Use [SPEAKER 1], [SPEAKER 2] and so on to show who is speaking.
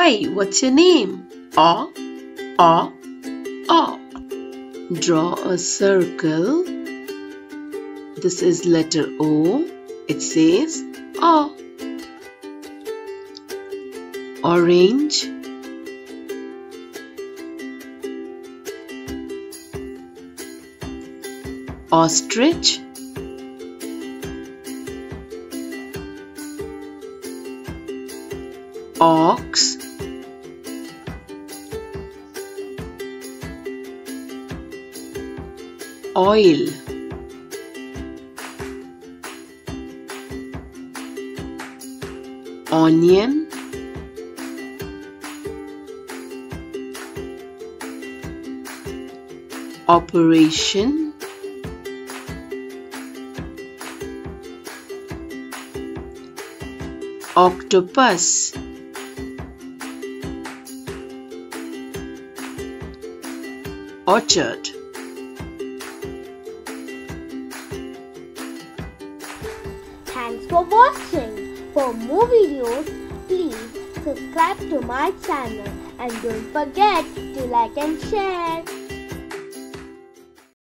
[SPEAKER 1] Hi, what's your name? Aw, aw, aw. Draw a circle. This is letter O. It says aw. Orange. Ostrich. Ox. Oil. Onion. Operation. Octopus. Orchard.
[SPEAKER 2] Thanks for watching. For more videos, please subscribe to my channel and don't forget to like and share.